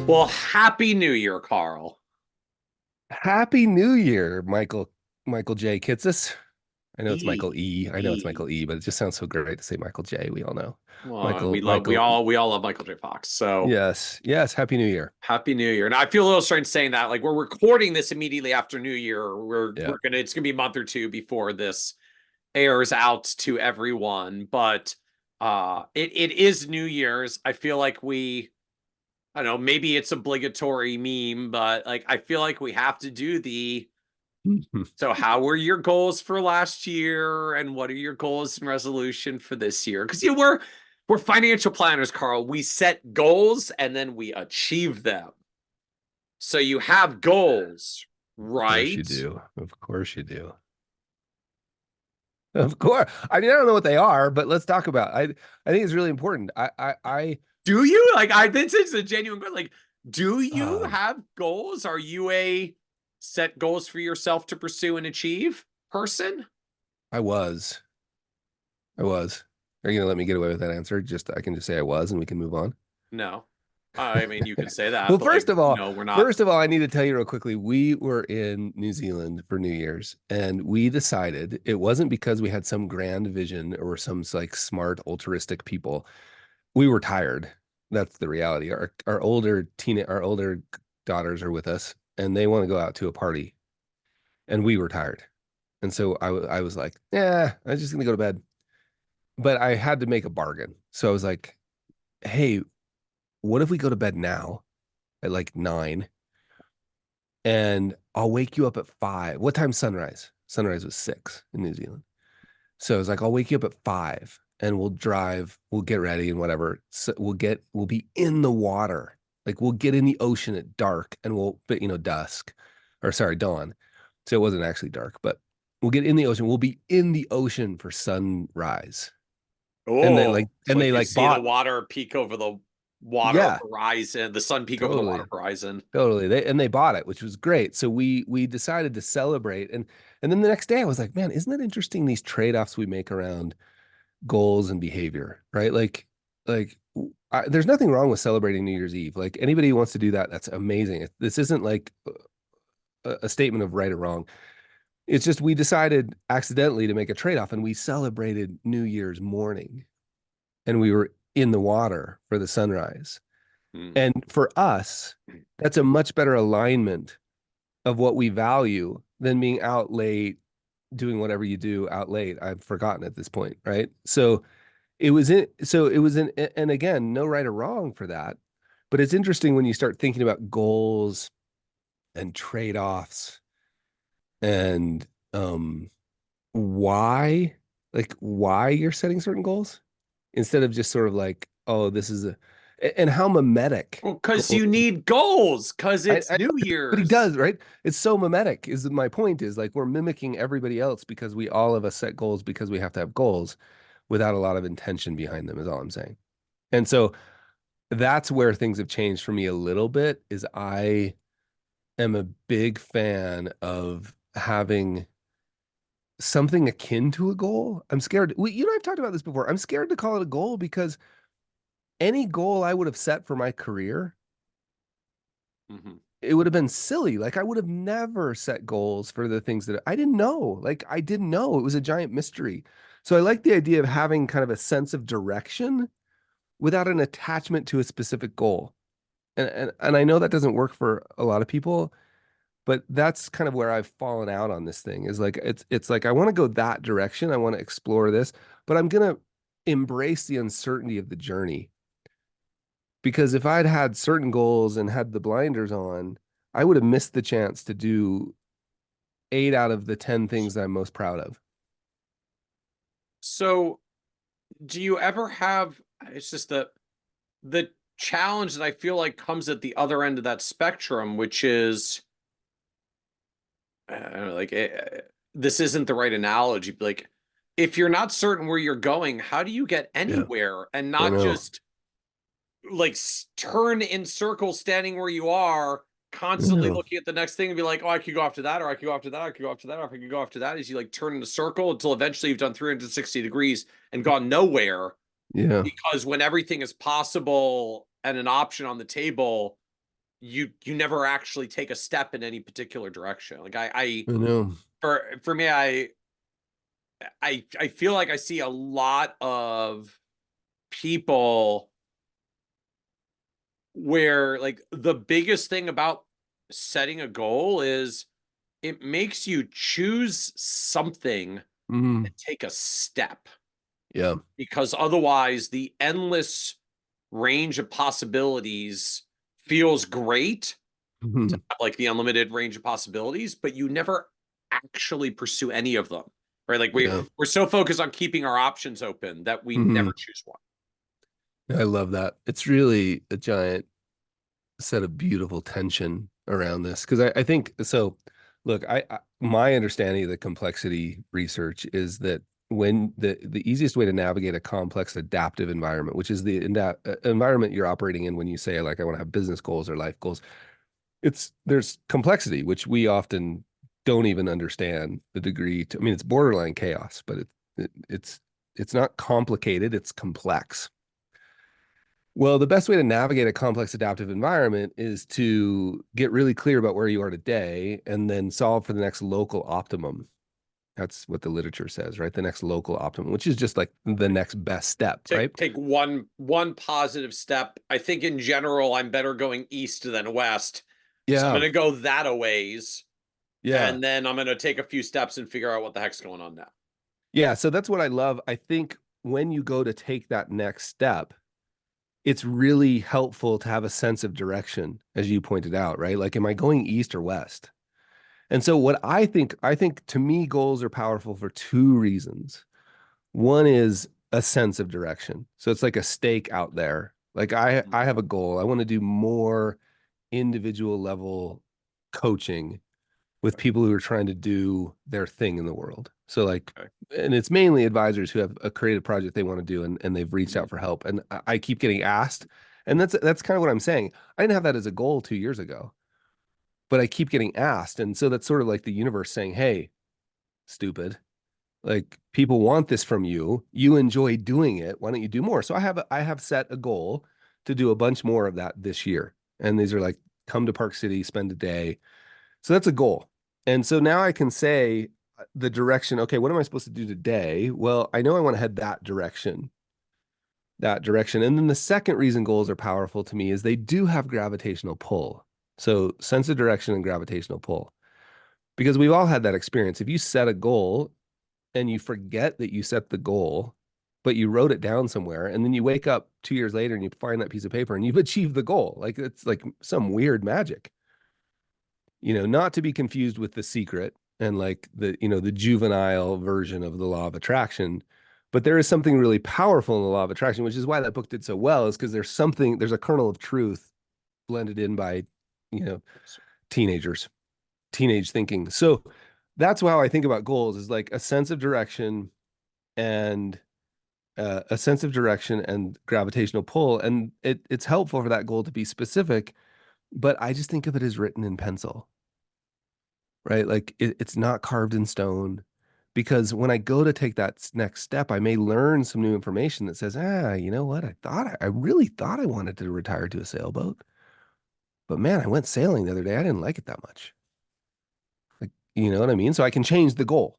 Well, Happy New Year, Carl. Happy New Year, Michael J. Kitces. I know it's Michael E. E. I know it's E. Michael E, but it just sounds so great to say Michael J. We all know. Well, Michael, we Michael, all love Michael J. Fox. So yes, yes, Happy New Year. Happy New Year. And I feel a little strange saying that. Like we're recording this immediately after New Year. Yeah. It's gonna be a month or two before this airs out to everyone. But it is New Year's. I feel like I don't know, maybe it's obligatory meme, but like I feel like we have to do the so how were your goals for last year and what are your goals and resolution for this year? Because we're financial planners, Carl. We set goals and then we achieve them. So you have goals, Of course you right? do. Of course you do. Of course. I mean, I don't know what they are, but let's talk about. I think it's really important. Do you? Like I this is a genuine question. Like, do you um have goals? Are you a set goals for yourself to pursue and achieve person? I was. I was. Are you gonna let me get away with that answer? Just I can just say I was and we can move on. No. I mean, you could say that, Well, but like, we're not. first of all, I need to tell you real quickly. We were in New Zealand for New Year's, and we decided it wasn't because we had some grand vision or some like smart, altruistic people. We were tired. That's the reality. Our older daughters are with us, and they want to go out to a party, and we were tired. And so I was like, yeah, I'm just gonna go to bed. But I had to make a bargain. So I was like, hey, what if we go to bed now at like 9 and I'll wake you up at 5. What time's sunrise? Sunrise was 6 in New Zealand. So I was like, I'll wake you up at 5 and we'll drive, we'll get ready and whatever. So we'll be in the water. Like we'll get in the ocean at dark and but dusk or sorry, dawn. So it wasn't actually dark, but we'll get in the ocean. We'll be in the ocean for sunrise. Oh, so And like they you like see the bought, water peak over the water yeah, horizon, the sun peak over the water totally. horizon. Totally. They bought it, which was great. So we decided to celebrate. And then the next day I was like, man, isn't that interesting these trade-offs we make around goals and behavior, right? There's nothing wrong with celebrating New Year's Eve. Like anybody who wants to do that, that's amazing. This isn't like a statement of right or wrong. It's just we decided accidentally to make a trade-off and we celebrated New Year's morning and we were in the water for the sunrise. Hmm. And for us, that's a much better alignment of what we value than being out late, doing whatever you do out late. I've forgotten at this point, right? So it was in, and again, no right or wrong for that. But it's interesting when you start thinking about goals and trade-offs and why, why you're setting certain goals instead of just sort of like, oh, this is and how mimetic Well, because goals. you need goals, because it's I New but he Year's. does, right? It's so mimetic, is my point is like we're mimicking everybody else because we all of us set goals because we have to have goals without a lot of intention behind them, is all I'm saying. And so that's where things have changed for me a little bit, is I am a big fan of having something akin to a goal. I'm scared. I've talked about this before. I'm scared to call it a goal because any goal I would have set for my career, Mhm. it would have been silly. Like I would have never set goals for the things that I didn't know. Like I didn't know. It was a giant mystery. So I like the idea of having kind of a sense of direction without an attachment to a specific goal. And I know that doesn't work for a lot of people, but that's kind of where I've fallen out on this thing is like it's like I want to go that direction. I want to explore this, but I'm gonna embrace the uncertainty of the journey. Because if I'd had certain goals and had the blinders on, I would have missed the chance to do 8 out of the 10 things that I'm most proud of. So, do you ever have, it's just the challenge that I feel like comes at the other end of that spectrum, which is, I don't know, like this isn't the right analogy, but like if you're not certain where you're going, how do you get Yeah, anywhere and I not know. just like turn in circles standing where you are, I constantly know. looking at the next thing and be like, oh, I could go after that, or I could go after that, I could go after that, or I could go after that, as you like turn in a circle until eventually you've done 360 degrees and gone nowhere. Yeah. Because when everything is possible and an option on the table, you never actually take a step in any particular direction. Like I I know. for me, I feel like I see a lot of people where like the biggest thing about setting a goal is it makes you choose something Mhm. and take a step, Yeah. because otherwise the endless range of possibilities feels great, Mhm. like the unlimited range of possibilities, but you never actually pursue any of them. Right? Like Yeah. we're so focused on keeping our options open that we never Mhm. choose one. I love that. It's really a giant set of beautiful tension around this because I think so. Look, my understanding of the complexity research is that when the easiest way to navigate a complex adaptive environment, which is the environment you're operating in when you say like I want to have business goals or life goals, it's there's complexity which we often don't even understand the degree to. I mean, it's borderline chaos, but it's not complicated, it's complex. Well, the best way to navigate a complex adaptive environment is to get really clear about where you are today and then solve for the next local optimum. That's what the literature says, right? The next local optimum, which is just like the Right. next best step, right? Take one positive step. I think in general I'm better going east than west. So I'm Yeah. gonna go that a ways, Yeah. and then I'm gonna take a few steps and figure out what the heck's going on now. Yeah. So that's what I love. I think when you go to take that next step, it's really helpful to have a sense of direction, as you pointed out, right? Like, am I going east or west? And so what I think to me, goals are powerful for two reasons. One is a sense of direction. So it's like a stake out there. Like Mhm. I have a goal. I want to do more individual level coaching with Okay. people who are trying to do their thing in the world. So like, Okay. and it's mainly advisors who have a creative project they want to do and they've reached Mhm. out for help. And I keep getting asked, and that's kind of what I'm saying. I didn't have that as a goal 2 years ago, but I keep getting asked. And so that's sort of like the universe saying, hey, stupid, like people want this from you. You enjoy doing it. Why don't you do more? So I have set a goal to do a bunch more of that this year. And these are like come to Park City, spend a day. So that's a goal. And so now I can say the direction, okay, what am I supposed to do today? Well, I know I want to head that direction, that direction. And then the second reason goals are powerful to me is they do have gravitational pull. So sense of direction and gravitational pull. Because we've all had that experience. If you set a goal and you forget that you set the goal, but you wrote it down somewhere, and then you wake up 2 years later and you find that piece of paper and you've achieved the goal. Like it's like some weird magic, not to be confused with The Secret and like the juvenile version of the law of attraction. But there is something really powerful in the law of attraction, which is why that book did so well, is because there's a kernel of truth blended in by, you know, teenagers, teenage thinking. So that's how I think about goals is like a sense of direction and a sense of direction and gravitational pull. And it's helpful for that goal to be specific, but I just think of it as written in pencil, right? Like it's not carved in stone because when I go to take that next step, I may learn some new information that says, you know what? I really thought I wanted to retire to a sailboat, but man, I went sailing the other day. I didn't like it that much. Like, you know what I mean? So I can change the goal.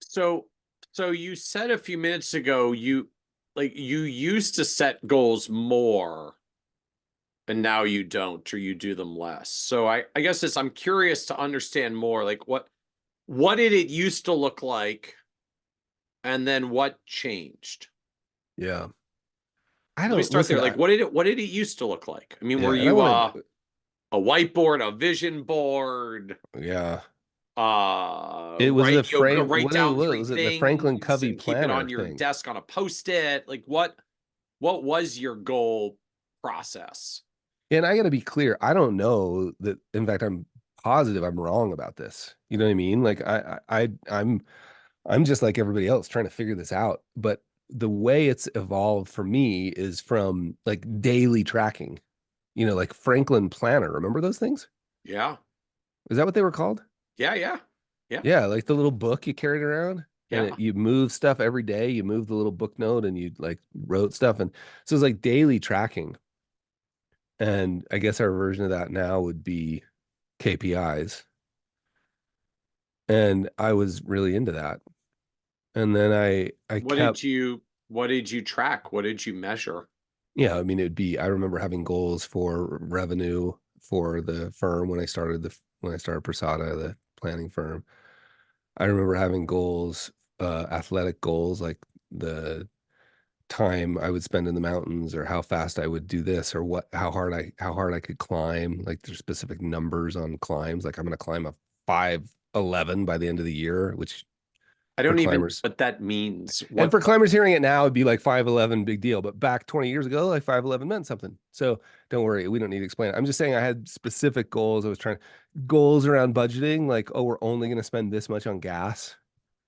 So so you said a few minutes ago you used to set goals more and now you don't, or you do them less. So I guess this I'm curious to understand more, like what did it used to look like and then what changed? Yeah. I Let me don't start listen. there. Like what did it used to look like? I mean, were Yeah. And I you want to, a whiteboard, a vision board, yeah. It was write the frame. write down What three was it? The Franklin things Covey and keep it planner on your thing. desk on a post-it? Like what was your goal process? And I got to be clear. I don't know that. In fact, I'm positive I'm wrong about this. You know what I mean? Like I'm just like everybody else trying to figure this out. But the way it's evolved for me is from like daily tracking. Like Franklin Planner. Remember those things? Yeah. Is that what they were called? Yeah, yeah. Yeah. Yeah, like the little book you carried around and Yeah. you move stuff every day. You move the little book note and you like wrote stuff. And so it's like daily tracking. And I guess our version of that now would be KPIs. And I was really into that. And then I What kept, did you what did you track? What did you measure? yeah, I mean, it'd be, I remember having goals for revenue for the firm when I started Prasada, the planning firm. I remember having goals, athletic goals, like the time I would spend in the mountains or how fast I would do this or how hard I could climb. Like there's specific numbers on climbs. Like I'm going to climb a 511 by the end of the year, which I for don't even know climbers what that means. and What for climbers hearing it now, it'd be like 511, big deal. But back 20 years ago, like 511 meant something. So don't worry, we don't need to explain it. I'm just saying I had specific goals. I was trying goals around budgeting, like, oh, we're only going to spend this much on gas.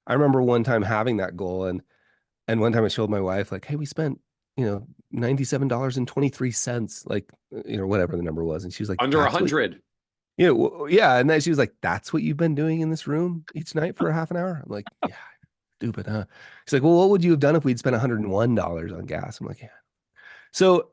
I remember one time having that goal and one time I showed my wife, like, hey, we spent, $97.23, like, whatever the number was. And she was like, under a that's what, hundred? yeah. And then she was like, that's what you've been doing in this room each night for a half an hour. I'm like, yeah, stupid, huh? She's like, well, what would you have done if we'd spent $101 on gas? I'm like, yeah. So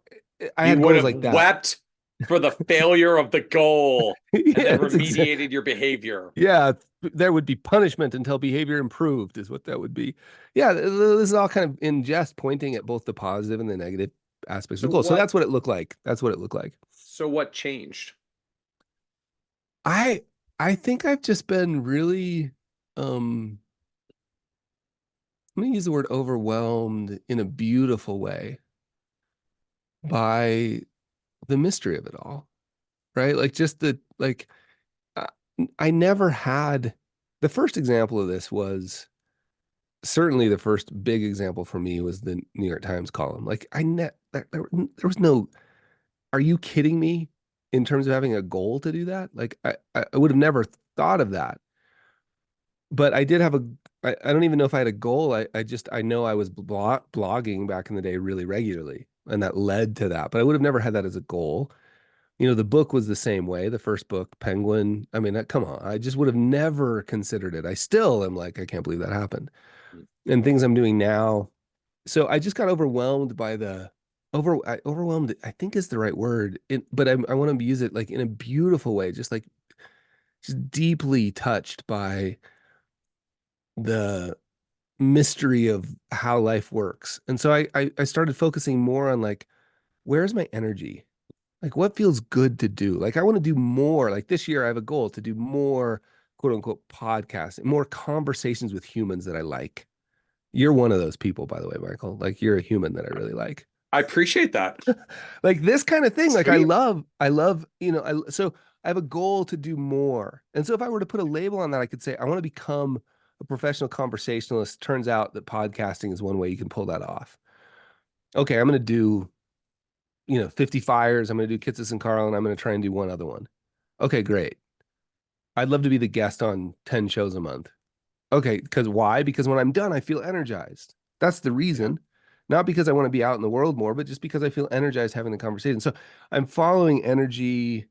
I You had would goals have like that. wept for the failure of the goal and Yeah, then that's exactly. remediated your behavior. Yeah, there would be punishment until behavior improved, is what that would be. Yeah, this is all kind of in jest, pointing at both the positive and the negative aspects of So the goal. So what that's what it looked like. That's what it looked like. so what changed? I I think I've just been really um let me use the word overwhelmed in a beautiful way by the mystery of it all, right? Like just the like uh, I never had the first example of this was certainly the first big example for me was the New York Times column. Like there was no, are you kidding me in terms of having a goal to do that? Like I would have never thought of that. But I did have I don't even know if I had a goal. I know I was blogging back in the day really regularly and that led to that. But I would have never had that as a goal. The book was the same way. The first book, Penguin. I mean, come on. I just would have never considered it. I still am like, I can't believe that happened. And things I'm doing now. So I just got overwhelmed by overwhelmed, I think is the right word. But I want to use it like in a beautiful way, just like just deeply touched by the mystery of how life works. And so I started focusing more on like, where's my energy? Like what feels good to do? Like I want to do more. Like this year I have a goal to do more quote unquote podcasts, more conversations with humans that I like. You're one of those people, by the way, Michael. Like you're a human that I really like. I appreciate that. Like this kind of thing. Like Sweet. I love, so I have a goal to do more. And so if I were to put a label on that, I could say I want to become a professional conversationalist. Turns out that podcasting is one way you can pull that off. Okay, I'm going to do, 50 fires. I'm going to do Kitces and Carl, and I'm going to try and do one other one. Okay, great. I'd love to be the guest on 10 shows a month. Okay, because why? Because when I'm done, I feel energized. That's the Yeah. reason. Not because I want to be out in the world more, but just because I feel energized having the conversation. So I'm following energy,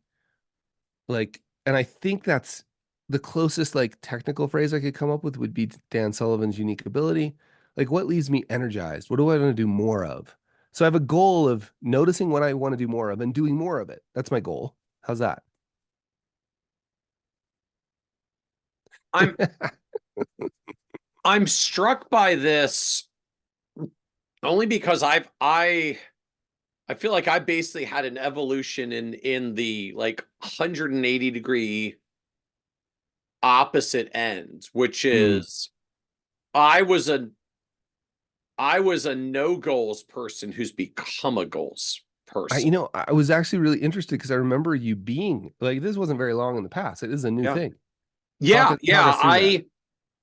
like, and I think that's the closest like technical phrase I could come up with would be Dan Sullivan's unique ability. Like, what leaves me energized? What do I want to do more of? So I have a goal of noticing what I want to do more of and doing more of it. That's my goal. How's that? I'm I'm struck by this only because I feel like I basically had an evolution in the like 180-degree opposite end, which Mm. is I was a I was a no goals person who's become a goals person. I was actually really interested because I remember you being like, this wasn't very long in the past. It is a new Yeah. thing. Yeah, Talk yeah. us through that.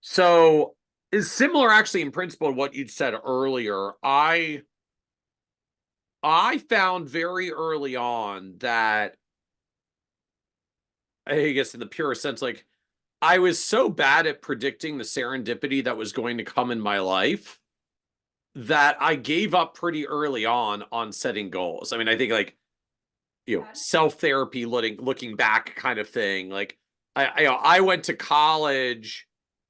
So is similar actually in principle to what you'd said earlier. I found very early on that I guess in the purest sense, like I was so bad at predicting the serendipity that was going to come in my life that I gave up pretty early on setting goals. I mean, I think like self therapy, looking back, kind of thing. Like I went to college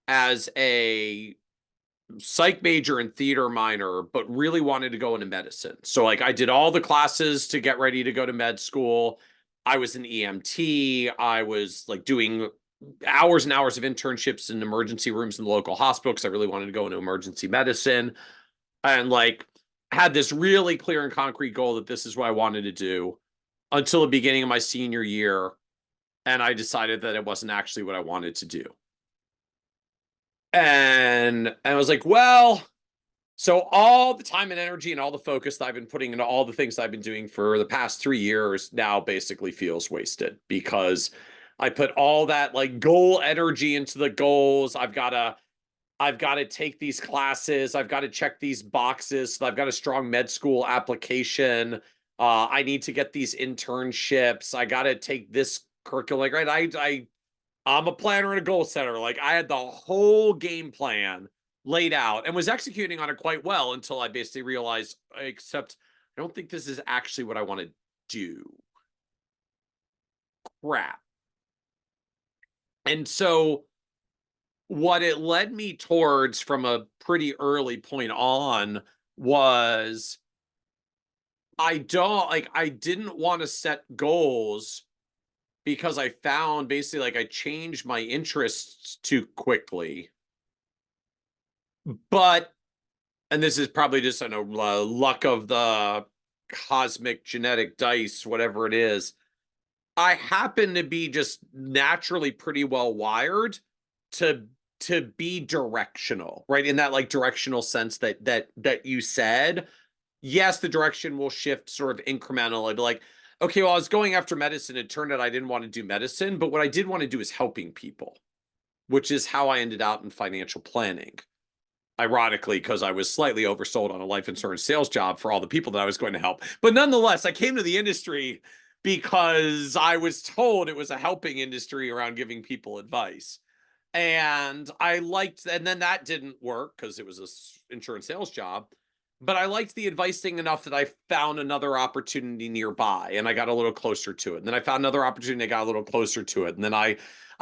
as a psych major and theater minor, but really wanted to go into medicine. So like I did all the classes to get ready to go to med school. I was an EMT. I was like doing hours and hours of internships in emergency rooms in the local hospital because I really wanted to go into emergency medicine, and like had this really clear and concrete goal that this is what I wanted to do until the beginning of my senior year. And I decided that it wasn't actually what I wanted to do. And I was like, well, so all the time and energy and all the focus that I've been putting into all the things I've been doing for the past 3 years now basically feels wasted because I put all that like goal energy into the goals. I've got to take these classes. I've got to check these boxes. So I've got a strong med school application. I need to get these internships. I got to take this curriculum. Like, right, I'm a planner and a goal setter. Like I had the whole game plan laid out and was executing on it quite well until I basically realized, except I don't think this is actually what I want to do. Crap. And so what it led me towards from a pretty early point on was I didn't want to set goals because I found basically like I changed my interests too quickly. But, and this is probably just, I know, luck of the cosmic genetic dice, whatever it is. I happen to be just naturally pretty well wired to be directional, right? In that like directional sense that you said. Yes, the direction will shift sort of incrementally. But like, okay, well, I was going after medicine. It turned out I didn't want to do medicine, but what I did want to do is helping people, which is how I ended out in financial planning. Ironically, because I was slightly oversold on a life insurance sales job for all the people that I was going to help. But nonetheless, I came to the industry because I was told it was a helping industry around giving people advice. And I liked, and then that didn't work because it was an insurance sales job. But I liked the advice thing enough that I found another opportunity nearby and I got a little closer to it. And then I found another opportunity, I got a little closer to it. And then I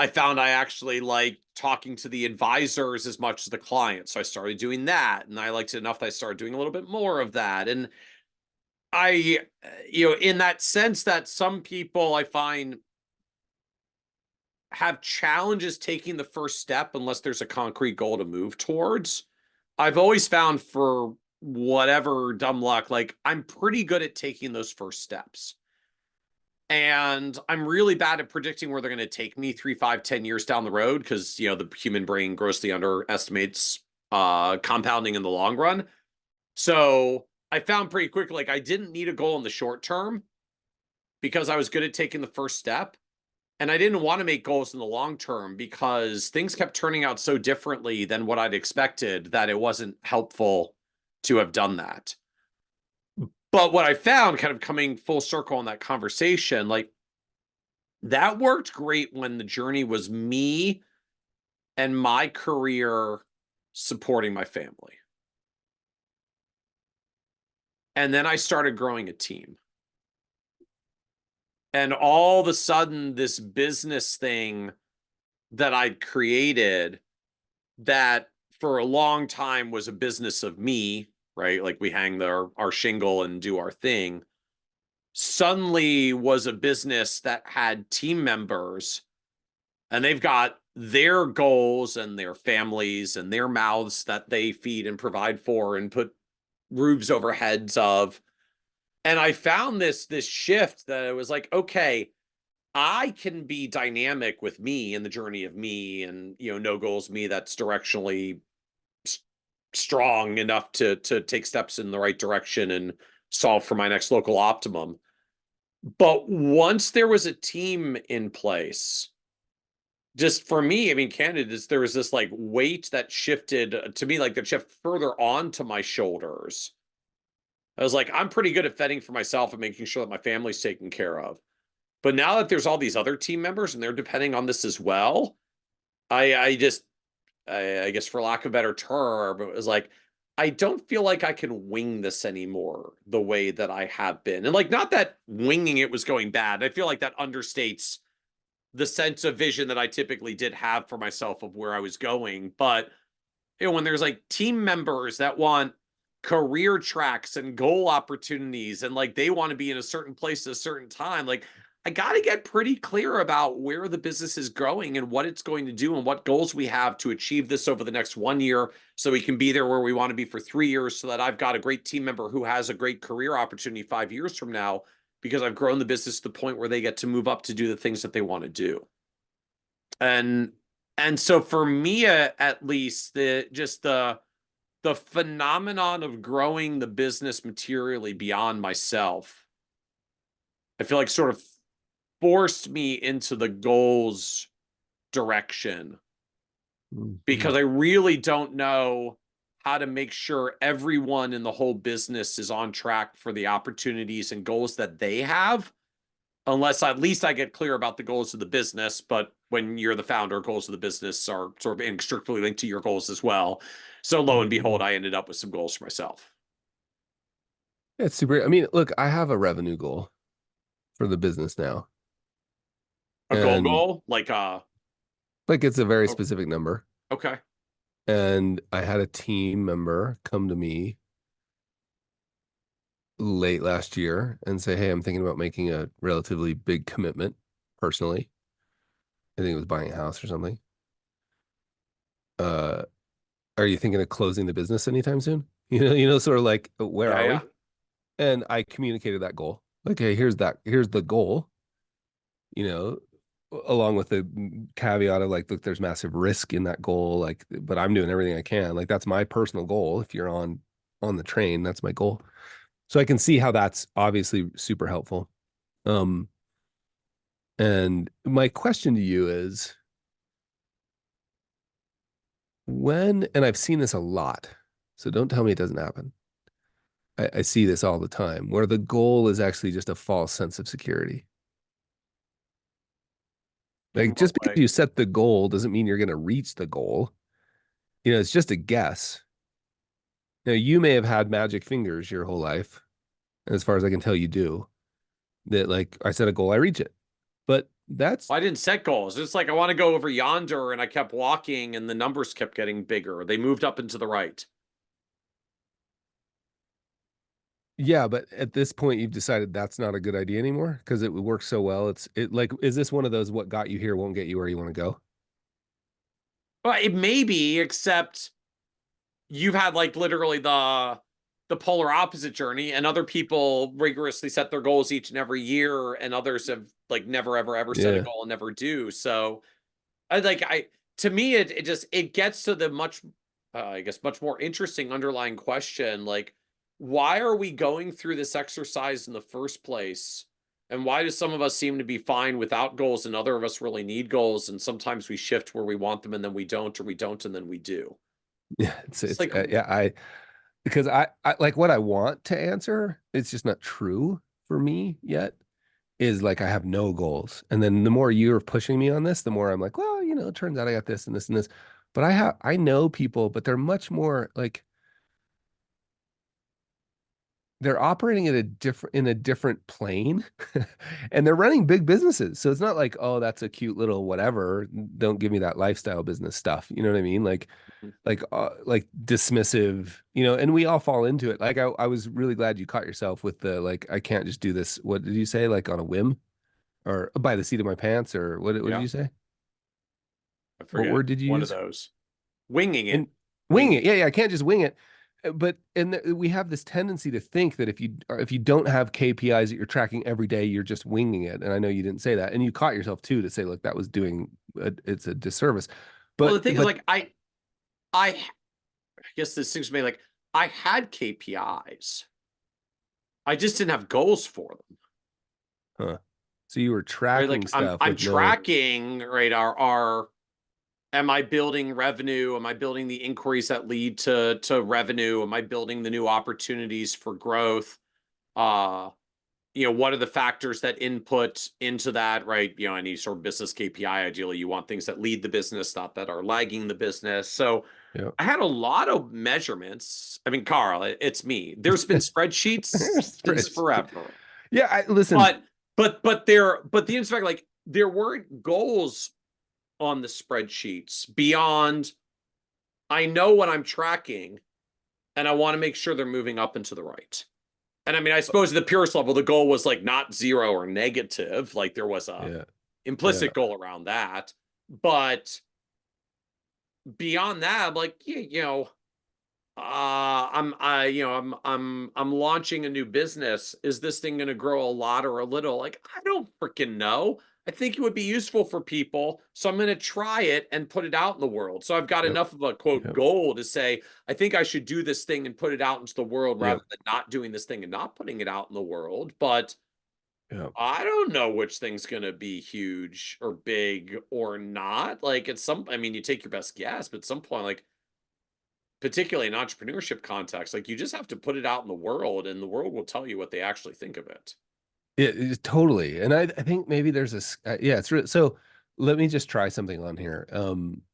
found I actually like talking to the advisors as much as the clients. So I started doing that. And I liked it enough that I started doing a little bit more of that. And I, in that sense that some people I find have challenges taking the first step unless there's a concrete goal to move towards. I've always found for whatever dumb luck, like I'm pretty good at taking those first steps. And I'm really bad at predicting where they're going to take me 3, 5, 10 years down the road because, the human brain grossly underestimates compounding in the long run. So I found pretty quickly, like I didn't need a goal in the short term because I was good at taking the first step. And I didn't want to make goals in the long term because things kept turning out so differently than what I'd expected that it wasn't helpful to have done that. But what I found kind of coming full circle in that conversation, like that worked great when the journey was me and my career supporting my family. And then I started growing a team. And all of a sudden, this business thing that I'd created that for a long time was a business of me, right? Like we hang our shingle and do our thing, suddenly was a business that had team members and they've got their goals and their families and their mouths that they feed and provide for and put roofs over heads of. And I found this shift that it was like, okay, I can be dynamic with me and the journey of me and no goals me that's directionally strong enough to take steps in the right direction and solve for my next local optimum. But once there was a team in place, just for me, I mean, candid is there was this like weight that shifted to me, like that shift further onto my shoulders. I was like, I'm pretty good at fending for myself and making sure that my family's taken care of. But now that there's all these other team members and they're depending on this as well, I just, I guess for lack of a better term, it was like, I don't feel like I can wing this anymore the way that I have been. And like, not that winging it was going bad. I feel like that understates the sense of vision that I typically did have for myself of where I was going. But when there's like team members that want career tracks and goal opportunities and like they want to be in a certain place at a certain time, like I got to get pretty clear about where the business is going and what it's going to do and what goals we have to achieve this over the next 1 year so we can be there where we want to be for 3 years, so that I've got a great team member who has a great career opportunity 5 years from now because I've grown the business to the point where they get to move up to do the things that they want to do. And so for me, at least, the phenomenon of growing the business materially beyond myself, I feel like sort of forced me into the goals direction, because I really don't know how to make sure everyone in the whole business is on track for the opportunities and goals that they have, unless at least I get clear about the goals of the business. But when you're the founder, goals of the business are sort of inextricably linked to your goals as well. So lo and behold, I ended up with some goals for myself. It's super. I mean, look, I have a revenue goal for the business now. A goal And goal? like it's a very Oh, specific number. okay. And I had a team member come to me late last year and say, "Hey, I'm thinking about making a relatively big commitment personally. I think it was buying a house or something. Uh, are you thinking of closing the business anytime soon?" Sort of like, where Yeah, are yeah. we? And I communicated that goal. Like, hey, here's the goal, you know, along with the caveat of like, look, there's massive risk in that goal. Like, but I'm doing everything I can. Like, that's my personal goal. If you're on the train, that's my goal. So I can see how that's obviously super helpful. Um, and my question to you is and I've seen this a lot, so don't tell me it doesn't happen. I see this all the time where the goal is actually just a false sense of security. In Like what just because way? you set the goal doesn't mean you're going to reach the goal. It's just a guess. You may have had magic fingers your whole life. As far as I can tell, you do. That like I set a goal, I reach it. But that's Well, I didn't set goals. It's like I want to go over yonder, and I kept walking, and the numbers kept getting bigger. They moved up and to the right. yeah, but at this point you've decided that's not a good idea anymore because it works so well. It like is this one of those what got you here won't get you where you want to go? Well, it may be, except you've had like literally the polar opposite journey, and other people rigorously set their goals each and every year, and others have like never ever ever set a Yeah. goal and never do. So I to me it just it gets to the much I guess much more interesting underlying question, like why are we going through this exercise in the first place? And why do some of us seem to be fine without goals and other of us really need goals, and sometimes we shift where we want them and then we don't, or we don't and then we do. Yeah, It's it's like yeah, I because I like what I want to answer, it's just not true for me yet. Is like I have no goals. And then the more you're pushing me on this, the more I'm like, well, it turns out I got this and this and this. But I know people, but they're much more like they're operating at a different plane and they're running big businesses. So it's not like, oh, that's a cute little whatever. Don't give me that lifestyle business stuff. You know what I mean? Like dismissive, and we all fall into it. Like I was really glad you caught yourself with the like, I can't just do this. What did you say? Like on a whim? Or by the seat of my pants, or what did yeah, you say? I What forget word did you one of use? those. Winging it. And wing it. Winging Yeah, it. yeah, I can't just wing it. But we have this tendency to think that if you don't have KPIs that you're tracking every day, you're just winging it. And I know you didn't say that, and you caught yourself too to say, look, that was it's a disservice. Well, the But thing is, but like, I guess this seems to me like I had KPIs. I just didn't have goals for them. huh. So you were Right? tracking Like I'm stuff I'm with no, tracking, right, our am I building revenue? Am I building the inquiries that lead to revenue? Am I building the new opportunities for growth? Uh, what are the factors that input into that, right? Any sort of business KPI, ideally, you want things that lead the business, not that are lagging the business. So yeah. I had a lot of measurements. I mean, Carl, it's me. There's been spreadsheets since Spreadsheet. forever. Yeah, I listen. But the in fact, like there weren't goals on the spreadsheets beyond I know what I'm tracking, and I want to make sure they're moving up and to the right. And I mean, I suppose at the purest level, the goal was like not zero or negative. Like there was a Yeah. Yeah. implicit goal around that. But beyond that, I'm like, yeah, I'm launching a new business. Is this thing going to grow a lot or a little? Like, I don't freaking know. I think it would be useful for people, so I'm going to try it and put it out in the world. So I've got Yep. enough of a quote Yep. goal to say I think I should do this thing and put it out into the world rather Yep. than not doing this thing and not putting it out in the world. But Yep. I don't know which thing's going to be huge or big or not. Like at some, I mean, you take your best guess, but at some point, like particularly in entrepreneurship context, like you just have to put it out in the world and the world will tell you what they actually think of it. Totally. And I think maybe there's yeah, it's really, so let me just try something on here.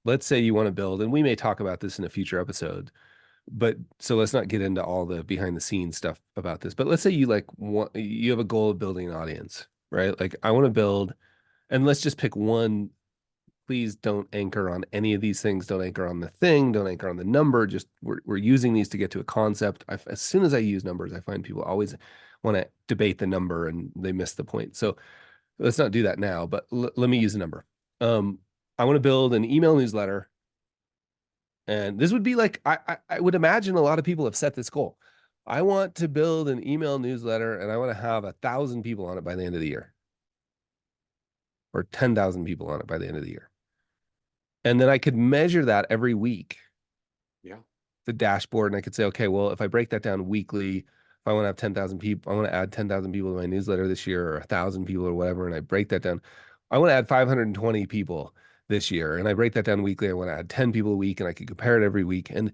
Let's say you want to build, and we may talk about this in a future episode, but so let's not get into all the behind the scenes stuff about this. But let's say you like want, you have a goal of building an audience, right? Like I want to build, and let's just pick one. Please don't anchor on any of these things. Don't anchor on the thing. Don't anchor on the number. Just we're using these to get to a concept. As soon as I use numbers, I find people always want to debate the number and they miss the point. So let's not do that now. But let me use a number. Um, I want to build an email newsletter, and this would be like I would imagine a lot of people have set this goal. I want to build an email newsletter, and I want to have 1,000 people on it by the end of the year, or 10,000 people on it by the end of the year. And then I could measure that every week, Yeah. the dashboard, and I could say, okay, well, if I break that down weekly, if I want to have 10,000 people, I want to add 10,000 people to my newsletter this year, or 1,000 people or whatever, and I break that down. I want to add 520 people this year, and I break that down weekly. I want to add 10 people a week, and I could compare it every week. And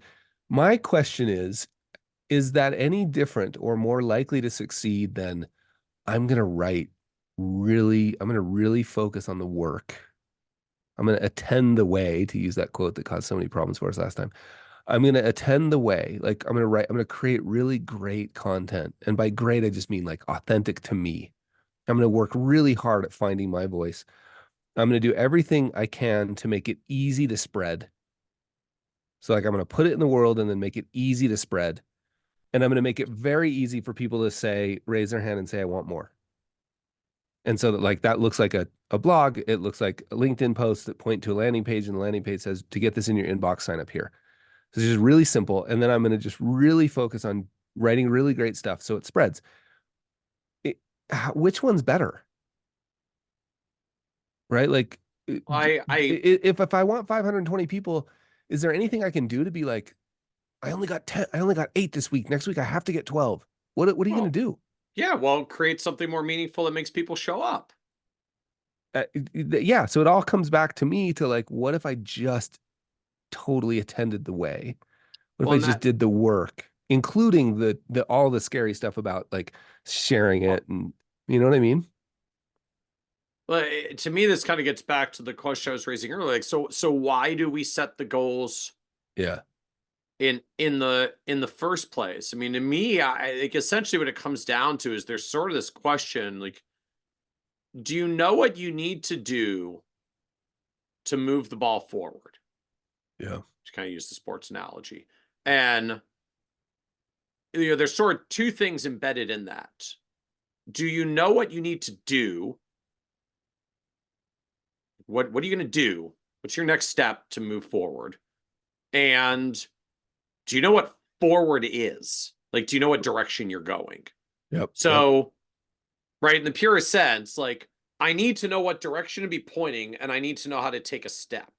my question is that any different or more likely to succeed than I'm going to write I'm going to really focus on the work. I'm going to attend the way, to use that quote that caused so many problems for us last time. I'm going to attend the way. Like I'm going to create really great content. And by great, I just mean like authentic to me. I'm going to work really hard at finding my voice. I'm going to do everything I can to make it easy to spread. So like I'm going to put it in the world and then make it easy to spread. And I'm going to make it very easy for people to say, raise their hand and say, I want more. And so that like that looks like a blog. It looks like a LinkedIn posts that point to a landing page, and the landing page says, to get this in your inbox, sign up here. So it's just really simple. And then I'm going to just really focus on writing really great stuff so it spreads. It, which one's better? Right? Like I if I want 520 people, is there anything I can do to be like, I only got 10, I only got 8 this week. Next week I have to get 12. What are you going well, to do? yeah, well, create something more meaningful that makes people show up. Yeah, so it all comes back to me to like, what if I just totally attended the way? What if Well, I and just did the work, including the all the scary stuff about like sharing it, and you know what I mean? to me, this kind of gets back to the question I was raising earlier. Like, so why do we set the goals Yeah. in the first place? I mean, to me, I like essentially what it comes down to is there's sort of this question like, do you know what you need to do to move the ball forward? Yeah. To kind of use the sports analogy, and there's sort of two things embedded in that. Do you know what you need to do? What are you going to do? What's your next step to move forward? And do you know what forward is? Like, do you know what direction you're going? Yep. Yep. So, right, in the purest sense, like, I need to know what direction to be pointing and I need to know how to take a step.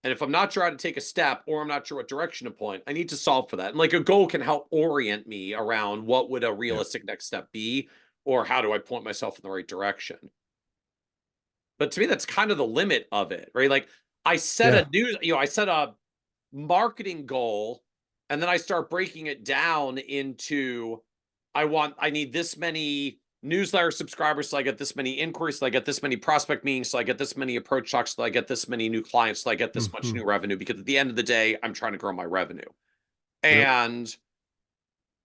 And if I'm not sure how to take a step or I'm not sure what direction to point, I need to solve for that. And like a goal can help orient me around what would a Yep. realistic next step be or how do I point myself in the right direction. But to me, that's kind of the limit of it, right? Like I set Yeah. a new, I set a marketing goal and then I start breaking it down into I need this many newsletter subscribers, so I get this many inquiries, so I get this many prospect meetings, so I get this many approach talks, so I get this many new clients, so I get this much Hmm. new revenue. Because at the end of the day, I'm trying to grow my revenue. Yep. And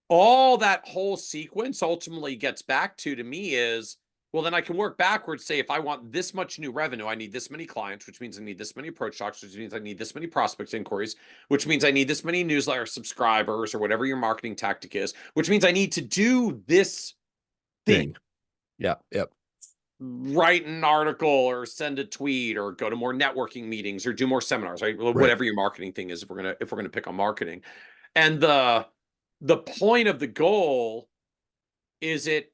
all that whole sequence ultimately gets back to me is Well, then I can work backwards, say if I want this much new revenue, I need this many clients, which means I need this many approach talks, which means I need this many prospect inquiries, which means I need this many newsletter subscribers or whatever your marketing tactic is, which means I need to do this thing. Thing. Yeah. Yep. Write an article or send a tweet or go to more networking meetings or do more seminars, right? Right. Whatever your marketing thing is, if we're gonna pick on marketing. And the point of the goal is it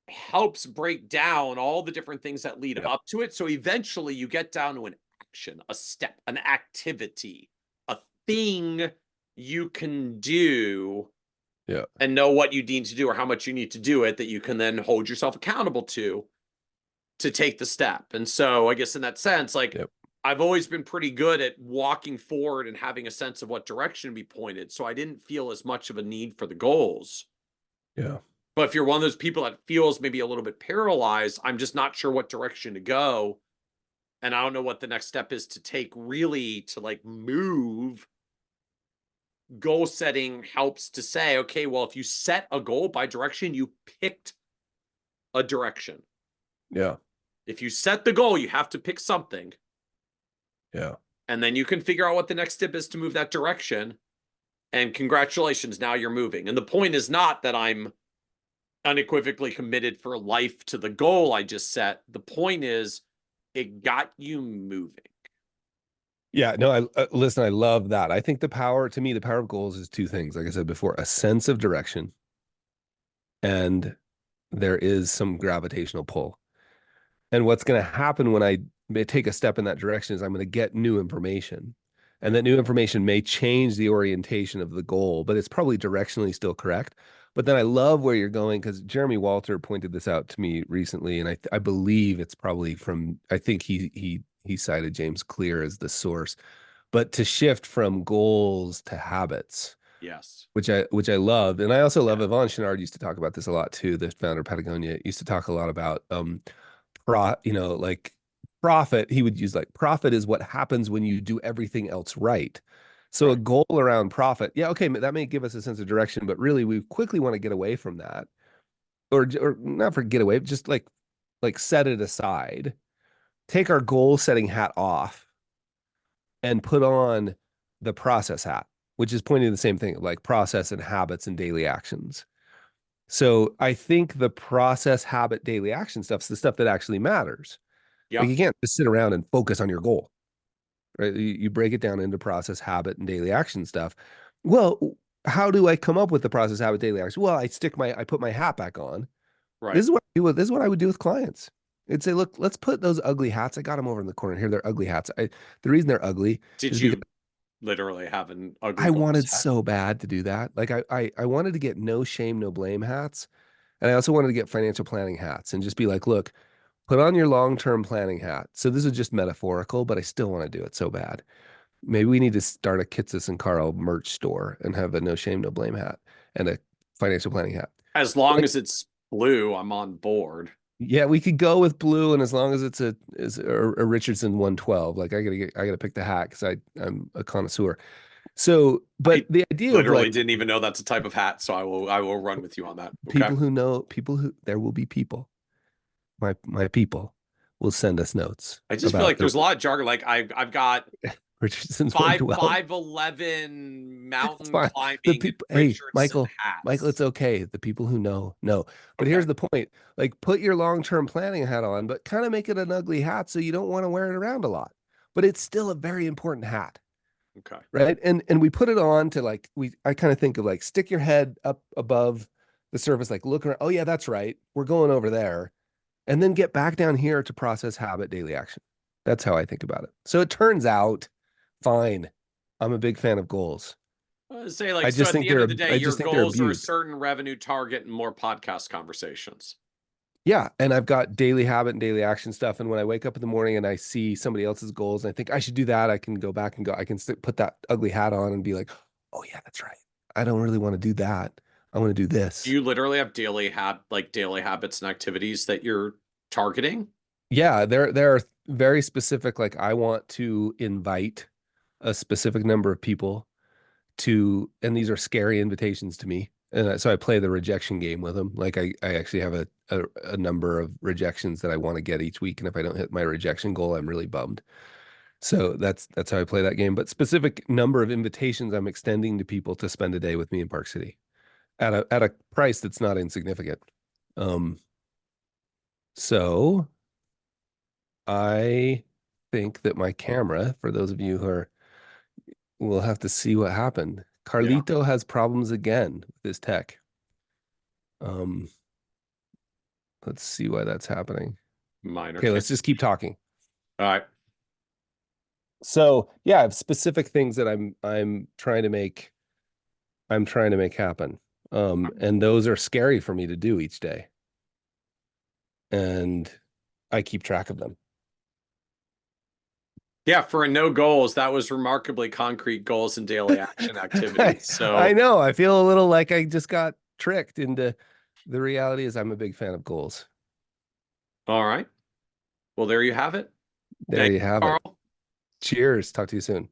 helps break down all the different things that lead Yep. up to it. So eventually you get down to an action, a step, an activity, a thing you can do Yeah. and know what you need to do or how much you need to do it that you can then hold yourself accountable to take the step. And so I guess in that sense, like Yep. I've always been pretty good at walking forward and having a sense of what direction to be pointed. So I didn't feel as much of a need for the goals. Yeah. But if you're one of those people that feels maybe a little bit paralyzed, I'm just not sure what direction to go. And I don't know what the next step is to take really to like move. Goal setting helps to say, okay, well, if you set a goal by direction, you picked a direction. Yeah. If you set the goal, you have to pick something. Yeah. And then you can figure out what the next step is to move that direction. And congratulations, now you're moving. And the point is not that I'm unequivocally committed for life to the goal I just set. The point is, it got you moving. Yeah, no, listen, I love that. I think to me, the power of goals is two things. Like I said before, a sense of direction, and there is some gravitational pull. And what's going to happen when I take a step in that direction is I'm going to get new information. And Yeah. that new information may change the orientation of the goal, but it's probably directionally still correct. But then I love where you're going because Jeremy Walter pointed this out to me recently, and I believe it's probably from I think he cited James Clear as the source, but to shift from goals to habits, Yes. which I love, and I also love Yeah. Yvon Chouinard used to talk about this a lot too. The founder of Patagonia used to talk a lot about like profit. He would use like profit is what happens when you do everything else right. So a Right. goal around profit, yeah, okay, that may give us a sense of direction, but really we quickly want to get away from that, or not for get away, just like set it aside, take our goal setting hat off, and put on the process hat, which is pointing to the same thing, like process and habits and daily actions. So I think the process, habit, daily action stuff's the stuff that actually matters. Like Yep. you can't just sit around and focus on your goal, right? You break it down into process, habit, and daily action stuff. Well, how do I come up with the process, habit, daily action? Well, I put my hat back on. Right. This is what I would do with clients. It'd say, look, let's put those ugly hats. I got them over in the corner here. They're ugly hats. The reason they're ugly Did is because you literally have an ugly I goals wanted hat? so bad to do that. Like I wanted to get no shame, no blame hats. And I also wanted to get financial planning hats and just be like, look, put on your long-term planning hat. So this is just metaphorical, but I still want to do it so bad. Maybe we need to start a Kitces and Carl merch store and have a no shame, no blame hat and a financial planning hat. As long Like, as it's blue, I'm on board. yeah, we could go with blue, and as long as it's a Richardson 112, like I gotta pick the hat because I'm a connoisseur. So, but I the idea of literally like didn't even know that's a type of hat, so I will run with you on that. Okay. people who there will be people, my people will send us notes I just feel about like the there's a lot of jargon. Like I've got Richardson's five 112. 5'11" It's mountain fine. The climbing and people, hey, Richardson Michael, it's hats. okay. The people who know. But Okay. here's the point. Like put your long-term planning hat on, but kind of make it an ugly hat so you don't want to wear it around a lot. But it's still a very important hat, Okay. right? And we put it on to like I kind of think of like stick your head up above the surface, like look around. Oh yeah, that's right. We're going over there. And then get back down here to process, habit, daily action. That's how I think about it. So it turns out fine. I'm a big fan of goals. Say like so at the end of the day, I your just think they're goals are a abused. certain revenue target and more podcast conversations. Yeah, and I've got daily habit and daily action stuff. And when I wake up in the morning and I see somebody else's goals, and I think I should do that, I can go back and go. I can put that ugly hat on and be like, "Oh yeah, that's right. I don't really want to do that. I want to do Do this." you literally have daily habits and activities that you're targeting? Yeah, there are very specific. Like I want to invite a specific number of people and these are scary invitations to me. And so I play the rejection game with them. Like I actually have a number of rejections that I want to get each week, and if I don't hit my rejection goal, I'm really bummed. So that's how I play that game. But specific number of invitations I'm extending to people to spend a day with me in Park City at a price that's not insignificant. So I think that my camera, for those of you who are, will have to see what happened. Yeah. Carlito has problems again with his tech. Let's see why that's happening. Minor Okay, let's just keep talking. All right. So yeah, I have specific things that I'm trying to make happen. And those are scary for me to do each day. And I keep track of them. Yeah, for a no goals, that was remarkably concrete goals and daily action activities. I So, know. I feel a little like I just got tricked into the reality is I'm a big fan of goals. all right. Well, there you have it. There Thank you you, have it. Carl. Cheers. Talk to you soon.